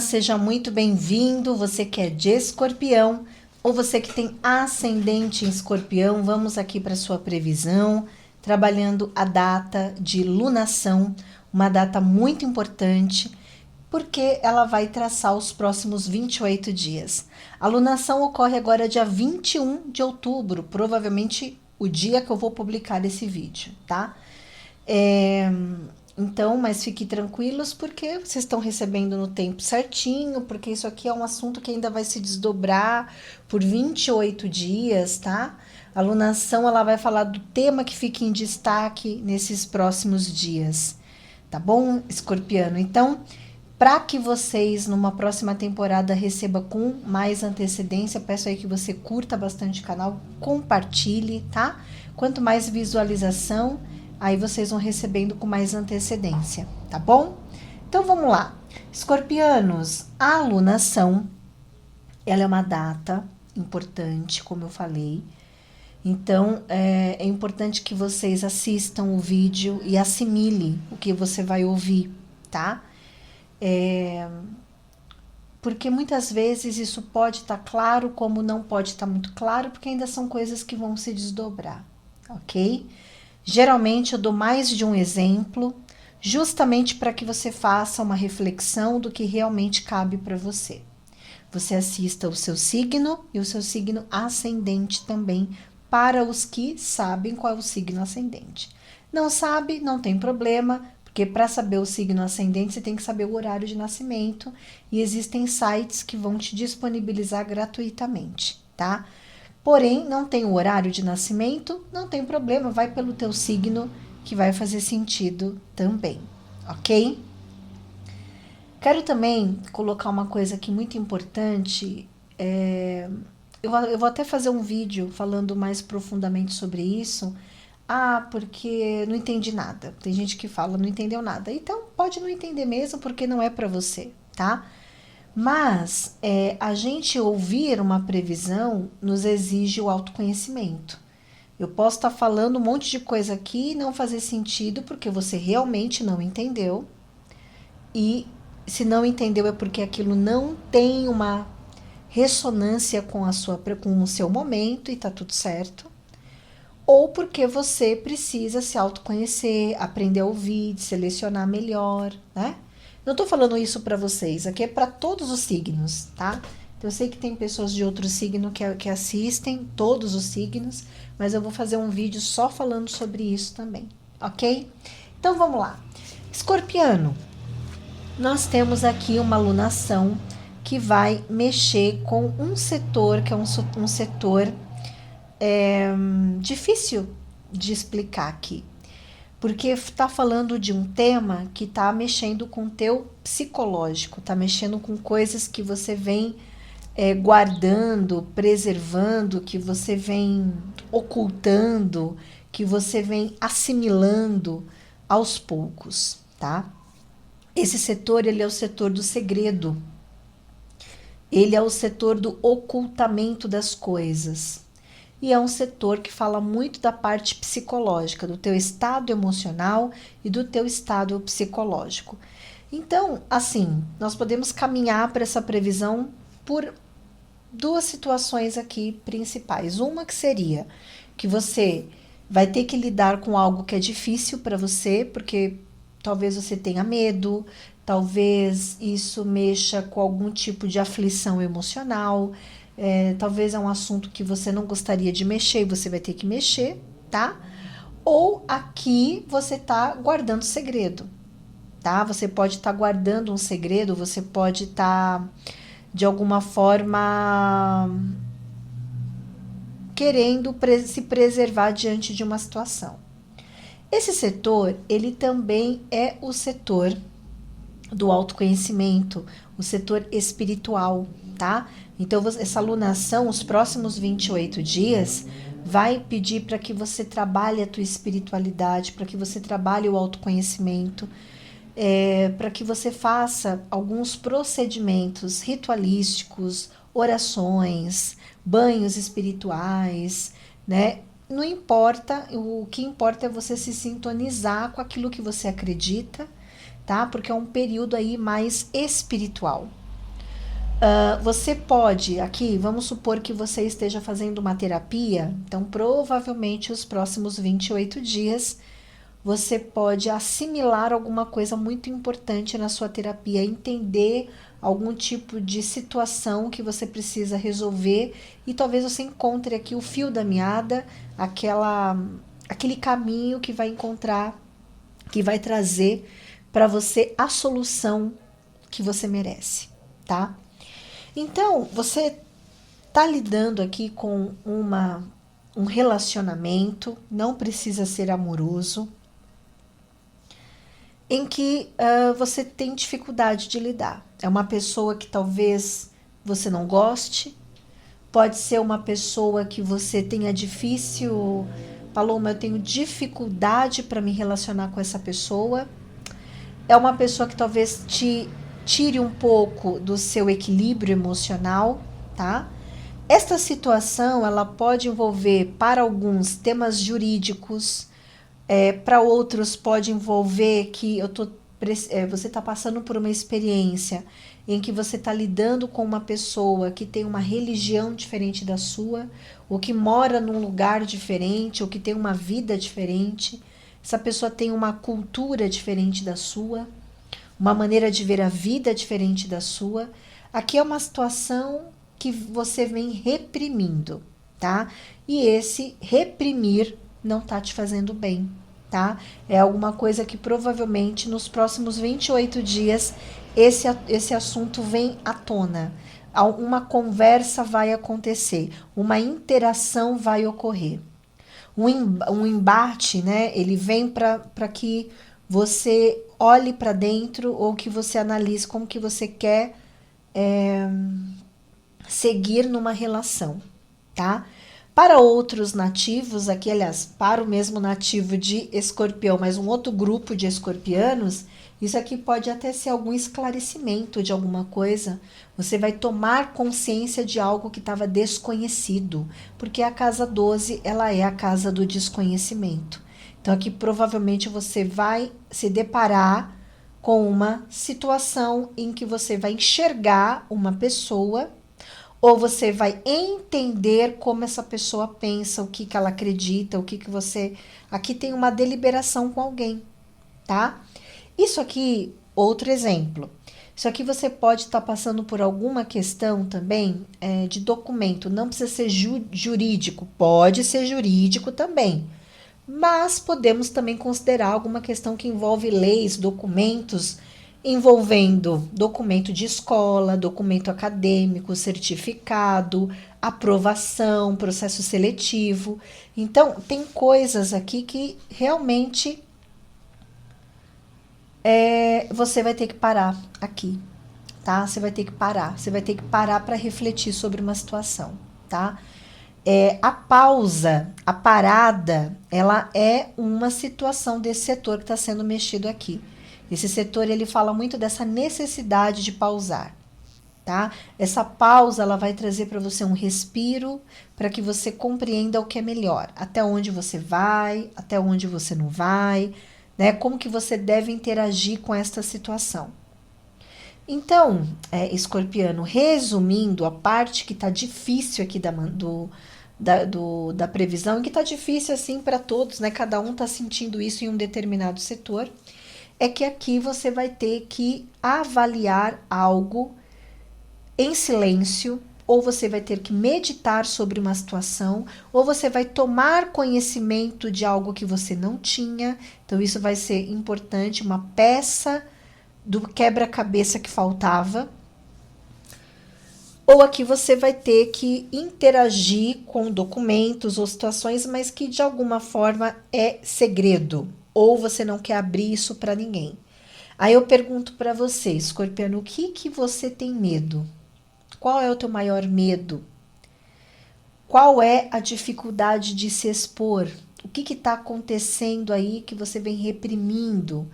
seja muito bem-vindo, você que é de Escorpião ou você que tem ascendente em Escorpião, vamos aqui para sua previsão, trabalhando a data de lunação, uma data muito importante, porque ela vai traçar os próximos 28 dias. A lunação ocorre agora dia 21 de outubro, provavelmente o dia que eu vou publicar esse vídeo, tá? Então, mas fiquem tranquilos porque vocês estão recebendo no tempo certinho, porque isso aqui é um assunto que ainda vai se desdobrar por 28 dias, tá? A alunação, ela vai falar do tema que fica em destaque nesses próximos dias, tá bom, escorpiano? Então, para que vocês, numa próxima temporada, recebam com mais antecedência, peço aí que você curta bastante o canal, compartilhe, tá? Quanto mais visualização, aí vocês vão recebendo com mais antecedência, tá bom? Então vamos lá. Escorpianos, a alunação, ela é uma data importante, como eu falei. Então é importante que vocês assistam o vídeo e assimilem o que você vai ouvir, tá? Porque muitas vezes isso pode estar claro, como não pode estar muito claro, porque ainda são coisas que vão se desdobrar, ok? Geralmente eu dou mais de um exemplo, justamente para que você faça uma reflexão do que realmente cabe para você. Você assista o seu signo e o seu signo ascendente também, para os que sabem qual é o signo ascendente. Não sabe, não tem problema, porque para saber o signo ascendente você tem que saber o horário de nascimento e existem sites que vão te disponibilizar gratuitamente, tá? Porém, não tem o horário de nascimento, não tem problema, vai pelo teu signo que vai fazer sentido também, ok? Quero também colocar uma coisa aqui muito importante, eu vou até fazer um vídeo falando mais profundamente sobre isso, porque não entendi nada, tem gente que fala não entendeu nada, então pode não entender mesmo porque não é para você, tá? Mas a gente ouvir uma previsão nos exige o autoconhecimento. Eu posso estar falando um monte de coisa aqui e não fazer sentido porque você realmente não entendeu. E se não entendeu é porque aquilo não tem uma ressonância com o seu momento e tá tudo certo. Ou porque você precisa se autoconhecer, aprender a ouvir, selecionar melhor, né? Não tô falando isso para vocês, aqui é para todos os signos, tá? Então, eu sei que tem pessoas de outro signo que assistem todos os signos, mas eu vou fazer um vídeo só falando sobre isso também, ok? Então, vamos lá. Escorpiano, nós temos aqui uma alunação que vai mexer com um setor, que é um setor difícil de explicar aqui. Porque está falando de um tema que está mexendo com o teu psicológico, está mexendo com coisas que você vem guardando, preservando, que você vem ocultando, que você vem assimilando aos poucos, tá? Esse setor, ele é o setor do segredo. Ele é o setor do ocultamento das coisas. E é um setor que fala muito da parte psicológica, do teu estado emocional e do teu estado psicológico. Então, assim, nós podemos caminhar para essa previsão por duas situações aqui principais. Uma que seria que você vai ter que lidar com algo que é difícil para você, porque talvez você tenha medo, talvez isso mexa com algum tipo de aflição emocional, talvez é um assunto que você não gostaria de mexer e você vai ter que mexer, tá? Ou aqui você tá guardando segredo, tá? Você pode estar guardando um segredo, você pode estar, de alguma forma, querendo se preservar diante de uma situação. Esse setor, ele também é o setor do autoconhecimento, o setor espiritual, tá? Então, essa alunação, os próximos 28 dias, vai pedir para que você trabalhe a tua espiritualidade, para que você trabalhe o autoconhecimento, para que você faça alguns procedimentos ritualísticos, orações, banhos espirituais, né? Não importa, o que importa é você se sintonizar com aquilo que você acredita, tá? Porque é um período aí mais espiritual, Você pode, aqui, vamos supor que você esteja fazendo uma terapia, então provavelmente os próximos 28 dias você pode assimilar alguma coisa muito importante na sua terapia, entender algum tipo de situação que você precisa resolver e talvez você encontre aqui o fio da meada, aquele caminho que vai encontrar, que vai trazer para você a solução que você merece, tá? Então, você tá lidando aqui com um relacionamento, não precisa ser amoroso, em que você tem dificuldade de lidar. É uma pessoa que talvez você não goste, pode ser uma pessoa que você tenha difícil. Paloma, eu tenho dificuldade para me relacionar com essa pessoa. É uma pessoa que talvez te tire um pouco do seu equilíbrio emocional, tá? Esta situação ela pode envolver para alguns temas jurídicos, para outros pode envolver que você está passando por uma experiência em que você está lidando com uma pessoa que tem uma religião diferente da sua, ou que mora num lugar diferente, ou que tem uma vida diferente. Essa pessoa tem uma cultura diferente da sua, uma maneira de ver a vida diferente da sua. Aqui é uma situação que você vem reprimindo, tá? E esse reprimir não tá te fazendo bem, tá? É alguma coisa que provavelmente nos próximos 28 dias esse assunto vem à tona. Uma conversa vai acontecer, uma interação vai ocorrer. Um embate, né? Ele vem para que você olhe para dentro ou que você analise como que você quer seguir numa relação, tá? Para outros nativos, aqui, aliás, para o mesmo nativo de escorpião, mas um outro grupo de escorpianos, isso aqui pode até ser algum esclarecimento de alguma coisa. Você vai tomar consciência de algo que estava desconhecido, porque a casa 12, ela é a casa do desconhecimento. Então, aqui provavelmente você vai se deparar com uma situação em que você vai enxergar uma pessoa ou você vai entender como essa pessoa pensa, o que ela acredita, o que você... Aqui tem uma deliberação com alguém, tá? Isso aqui, outro exemplo. Isso aqui você pode estar passando por alguma questão também de documento. Não precisa ser jurídico, pode ser jurídico também. Mas podemos também considerar alguma questão que envolve leis, documentos, envolvendo documento de escola, documento acadêmico, certificado, aprovação, processo seletivo. Então, tem coisas aqui que realmente você vai ter que parar aqui, tá? Você vai ter que parar para refletir sobre uma situação, tá? A pausa, a parada, ela é uma situação desse setor que está sendo mexido aqui. Esse setor, ele fala muito dessa necessidade de pausar, tá? Essa pausa, ela vai trazer para você um respiro, para que você compreenda o que é melhor, até onde você vai, até onde você não vai, né? Como que você deve interagir com esta situação. Então, escorpiano, resumindo, a parte que tá difícil aqui da previsão, e que tá difícil assim para todos, né? Cada um tá sentindo isso em um determinado setor, é que aqui você vai ter que avaliar algo em silêncio, ou você vai ter que meditar sobre uma situação, ou você vai tomar conhecimento de algo que você não tinha. Então, isso vai ser importante, uma peça do quebra-cabeça que faltava. Ou aqui você vai ter que interagir com documentos ou situações, mas que de alguma forma é segredo, ou você não quer abrir isso para ninguém. Aí eu pergunto para você, escorpiano, o que você tem medo? Qual é o teu maior medo? Qual é a dificuldade de se expor? O que está acontecendo aí que você vem reprimindo,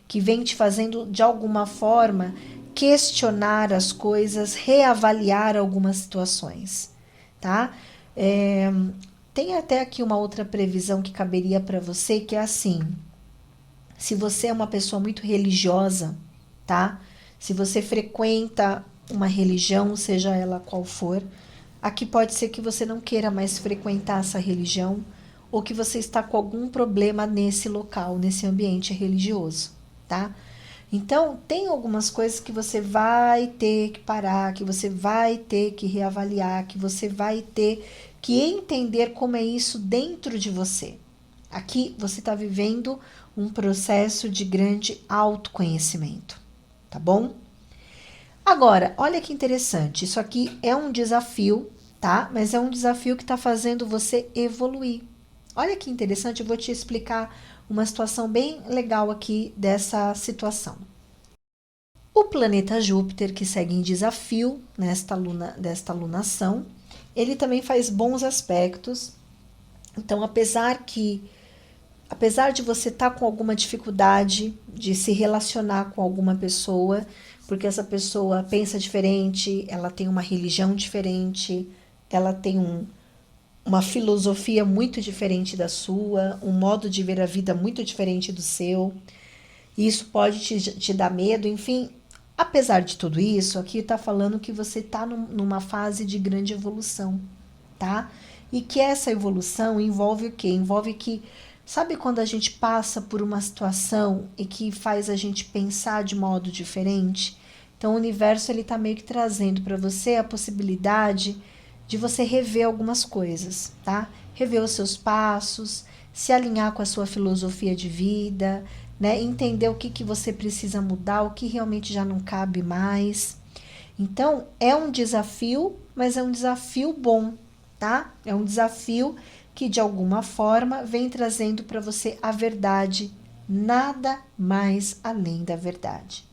que vem te fazendo de alguma forma questionar as coisas, reavaliar algumas situações, tá? Tem até aqui uma outra previsão que caberia para você, que é assim: se você é uma pessoa muito religiosa, tá? Se você frequenta uma religião, seja ela qual for. Aqui pode ser que você não queira mais frequentar essa religião ou que você está com algum problema nesse local, nesse ambiente religioso, tá? Então, tem algumas coisas que você vai ter que parar, que você vai ter que reavaliar, que você vai ter que entender como é isso dentro de você. Aqui você está vivendo um processo de grande autoconhecimento, tá bom? Agora, olha que interessante, isso aqui é um desafio, tá? Mas é um desafio que está fazendo você evoluir. Olha que interessante, eu vou te explicar uma situação bem legal aqui dessa situação. O planeta Júpiter, que segue em desafio desta lunação, ele também faz bons aspectos. Então, apesar de você estar com alguma dificuldade de se relacionar com alguma pessoa, porque essa pessoa pensa diferente, ela tem uma religião diferente, ela tem uma filosofia muito diferente da sua, um modo de ver a vida muito diferente do seu, e isso pode te dar medo, enfim. Apesar de tudo isso, aqui está falando que você está numa fase de grande evolução, tá? E que essa evolução envolve o quê? Envolve que, sabe quando a gente passa por uma situação e que faz a gente pensar de modo diferente? Então o universo ele está meio que trazendo para você a possibilidade de você rever algumas coisas, tá? Rever os seus passos, se alinhar com a sua filosofia de vida, né? Entender o que você precisa mudar, o que realmente já não cabe mais. Então, é um desafio, mas é um desafio bom, tá? É um desafio que, de alguma forma, vem trazendo para você a verdade, nada mais além da verdade.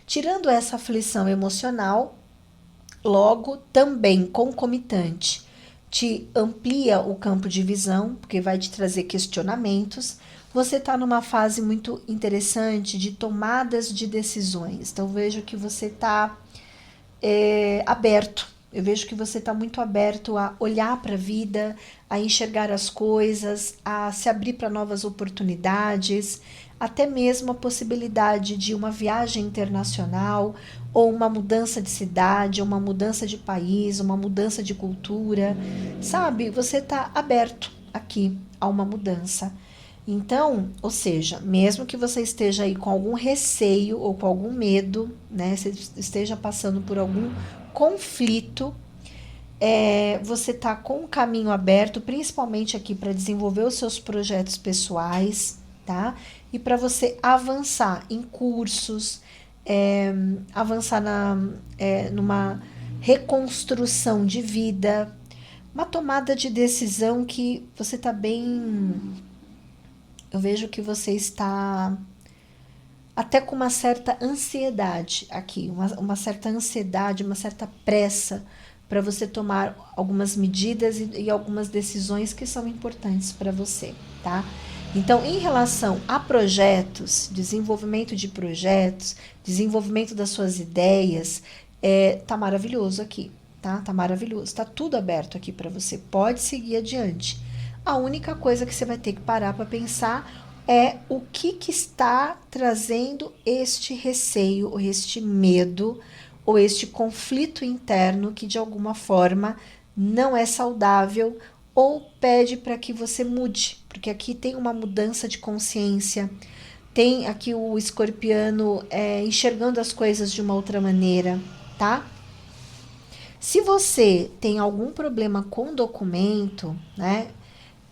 Tirando essa aflição emocional, logo, também concomitante, te amplia o campo de visão, porque vai te trazer questionamentos. Você está numa fase muito interessante de tomadas de decisões. Então, vejo que você está aberto. Eu vejo que você está muito aberto a olhar para a vida, a enxergar as coisas, a se abrir para novas oportunidades, até mesmo a possibilidade de uma viagem internacional, ou uma mudança de cidade, uma mudança de país, uma mudança de cultura, sabe? Você está aberto aqui a uma mudança. Então, ou seja, mesmo que você esteja aí com algum receio ou com algum medo, né? Você esteja passando por algum conflito, você está com o caminho aberto, principalmente aqui para desenvolver os seus projetos pessoais, tá? E para você avançar em cursos, avançar numa reconstrução de vida, uma tomada de decisão que você está bem. Eu vejo que você está até com uma certa ansiedade aqui, uma certa ansiedade, uma certa pressa para você tomar algumas medidas e algumas decisões que são importantes para você, tá? Então, em relação a projetos, desenvolvimento de projetos, desenvolvimento das suas ideias, tá maravilhoso aqui, tá? Tá maravilhoso, tá tudo aberto aqui para você. Pode seguir adiante. A única coisa que você vai ter que parar para pensar é o que está trazendo este receio, ou este medo, ou este conflito interno que de alguma forma não é saudável ou pede para que você mude, porque aqui tem uma mudança de consciência, tem aqui o escorpiano enxergando as coisas de uma outra maneira, tá? Se você tem algum problema com documento, né,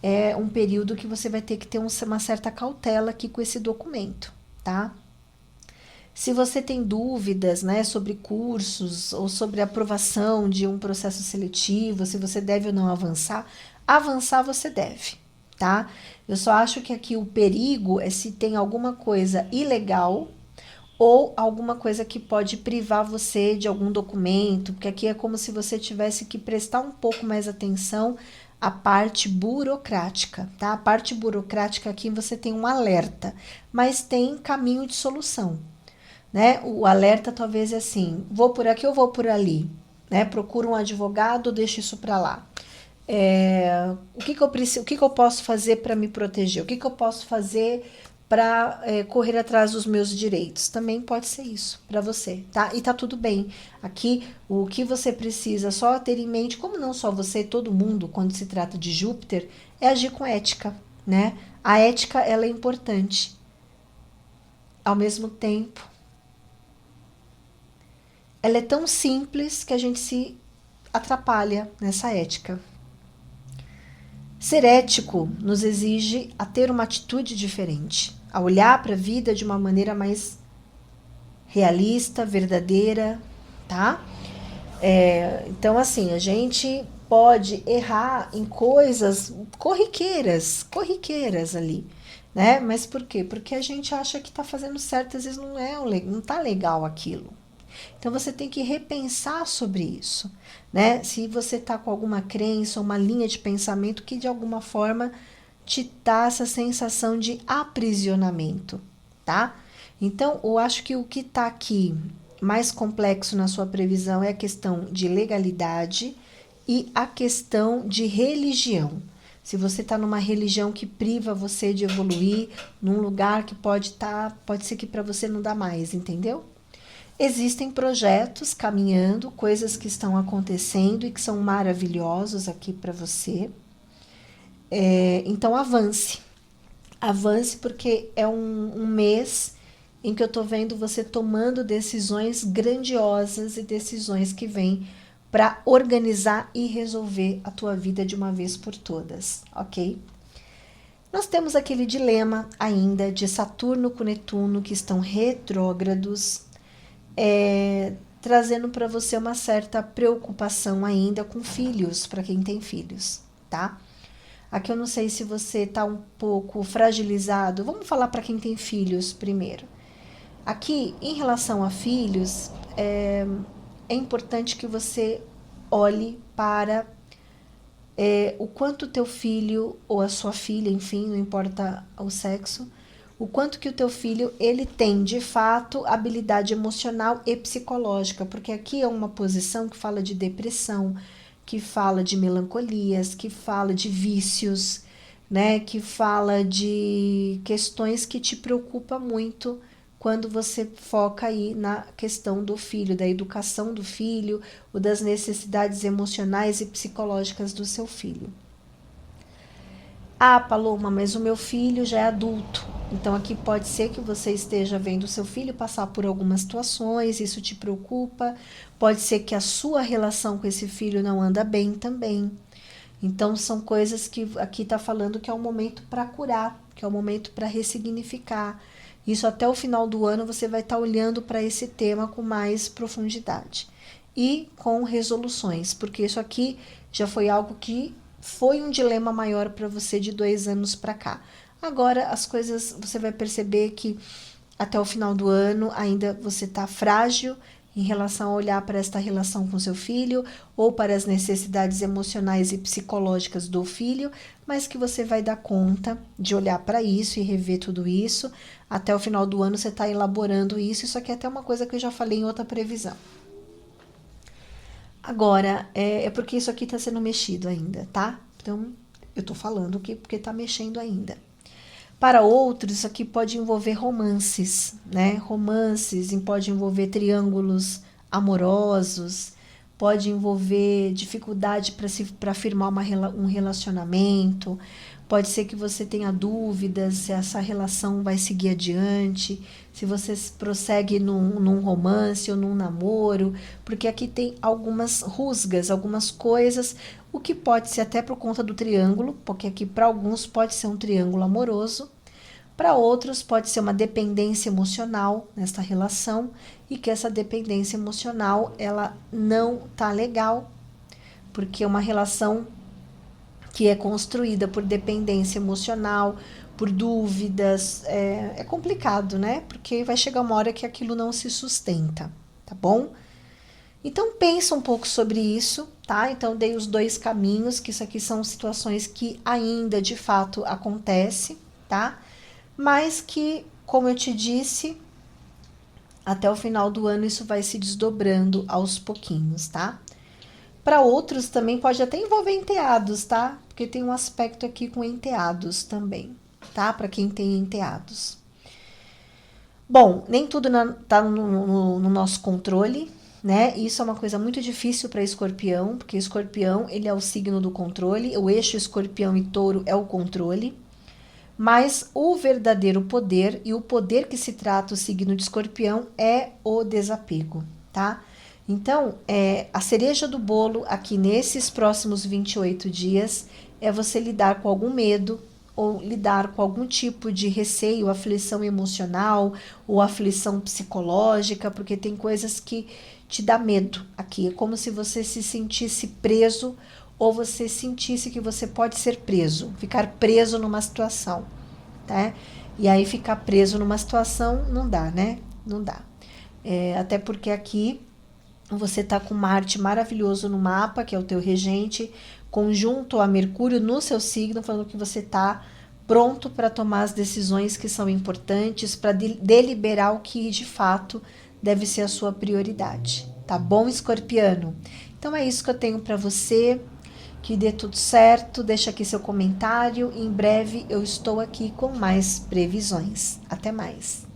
é um período que você vai ter que ter uma certa cautela aqui com esse documento, tá? Se você tem dúvidas, né, sobre cursos ou sobre a aprovação de um processo seletivo, se você deve ou não avançar, avançar você deve, tá? Eu só acho que aqui o perigo é se tem alguma coisa ilegal ou alguma coisa que pode privar você de algum documento, porque aqui é como se você tivesse que prestar um pouco mais atenção à parte burocrática, tá? A parte burocrática aqui você tem um alerta, mas tem caminho de solução, né? O alerta talvez é assim, vou por aqui ou vou por ali, né? Procura um advogado, deixa isso para lá. O que eu preciso, o que eu posso fazer para me proteger? O que eu posso fazer para correr atrás dos meus direitos. Também pode ser isso para você, tá? E tá tudo bem. Aqui, o que você precisa só ter em mente, como não só você, todo mundo, quando se trata de Júpiter, é agir com ética, né? A ética, ela é importante. Ao mesmo tempo, ela é tão simples que a gente se atrapalha nessa ética. Ser ético nos exige a ter uma atitude diferente, a olhar para a vida de uma maneira mais realista, verdadeira, tá? Então, assim, a gente pode errar em coisas corriqueiras ali, né? Mas por quê? Porque a gente acha que tá fazendo certo, às vezes não tá legal aquilo. Então você tem que repensar sobre isso, né? Se você tá com alguma crença, uma linha de pensamento que de alguma forma te dá essa sensação de aprisionamento, tá? Então, eu acho que o que tá aqui mais complexo na sua previsão é a questão de legalidade e a questão de religião. Se você está numa religião que priva você de evoluir, num lugar que pode ser que para você não dá mais, entendeu? Existem projetos caminhando, coisas que estão acontecendo e que são maravilhosos aqui para você. Então avance. Avance porque é um mês em que eu tô vendo você tomando decisões grandiosas e decisões que vêm para organizar e resolver a tua vida de uma vez por todas, ok? Nós temos aquele dilema ainda de Saturno com Netuno que estão retrógrados, trazendo para você uma certa preocupação ainda com filhos, para quem tem filhos, tá? Aqui eu não sei se você tá um pouco fragilizado. Vamos falar para quem tem filhos primeiro. Aqui, em relação a filhos, é importante que você olhe para o quanto o teu filho ou a sua filha, enfim, não importa o sexo, o quanto que o teu filho ele tem de fato habilidade emocional e psicológica, porque aqui é uma posição que fala de depressão, que fala de melancolias, que fala de vícios, né, que fala de questões que te preocupam muito quando você foca aí na questão do filho, da educação do filho, ou das necessidades emocionais e psicológicas do seu filho. Ah, Paloma, mas o meu filho já é adulto. Então aqui pode ser que você esteja vendo o seu filho passar por algumas situações, isso te preocupa. Pode ser que a sua relação com esse filho não anda bem também. Então são coisas que aqui está falando que é um momento para curar, que é um momento para ressignificar. Isso até o final do ano você vai estar olhando para esse tema com mais profundidade. E com resoluções, porque isso aqui já foi algo que foi um dilema maior para você de 2 anos para cá. Agora as coisas, você vai perceber que até o final do ano ainda você está frágil em relação a olhar para esta relação com seu filho ou para as necessidades emocionais e psicológicas do filho, mas que você vai dar conta de olhar para isso e rever tudo isso. Até o final do ano você está elaborando isso. Isso aqui é até uma coisa que eu já falei em outra previsão. Agora, é porque isso aqui está sendo mexido ainda, tá? Então, eu tô falando aqui porque tá mexendo ainda. Para outros, isso aqui pode envolver romances, né? Romances, pode envolver triângulos amorosos, pode envolver dificuldade para firmar um relacionamento, pode ser que você tenha dúvidas se essa relação vai seguir adiante, se você prossegue num romance ou num namoro, porque aqui tem algumas rusgas, algumas coisas, o que pode ser até por conta do triângulo, porque aqui para alguns pode ser um triângulo amoroso, para outros pode ser uma dependência emocional nesta relação e que essa dependência emocional ela não tá legal, porque é uma relação que é construída por dependência emocional, por dúvidas, é complicado, né? Porque vai chegar uma hora que aquilo não se sustenta, tá bom? Então pensa um pouco sobre isso, tá? Então dei os 2 caminhos, que isso aqui são situações que ainda de fato acontecem, tá? Mas que, como eu te disse, até o final do ano isso vai se desdobrando aos pouquinhos, tá? Para outros também pode até envolver enteados, tá? Porque tem um aspecto aqui com enteados também, tá? Para quem tem enteados. Bom, nem tudo está no nosso controle, né? Isso é uma coisa muito difícil para escorpião, porque escorpião ele é o signo do controle, o eixo escorpião e touro é o controle, mas o verdadeiro poder e o poder que se trata o signo de escorpião é o desapego, tá? Então, a cereja do bolo aqui nesses próximos 28 dias é você lidar com algum medo, ou lidar com algum tipo de receio, aflição emocional ou aflição psicológica, porque tem coisas que te dá medo aqui. É como se você se sentisse preso ou você sentisse que você pode ser preso, ficar preso numa situação, tá? E aí ficar preso numa situação não dá, né? Não dá. Até porque aqui você tá com Marte maravilhoso no mapa, que é o teu regente, conjunto a Mercúrio no seu signo, falando que você tá pronto para tomar as decisões que são importantes, para deliberar o que de fato deve ser a sua prioridade. Tá bom, escorpiano? Então é isso que eu tenho para você. Que dê tudo certo. Deixa aqui seu comentário. Em breve eu estou aqui com mais previsões. Até mais.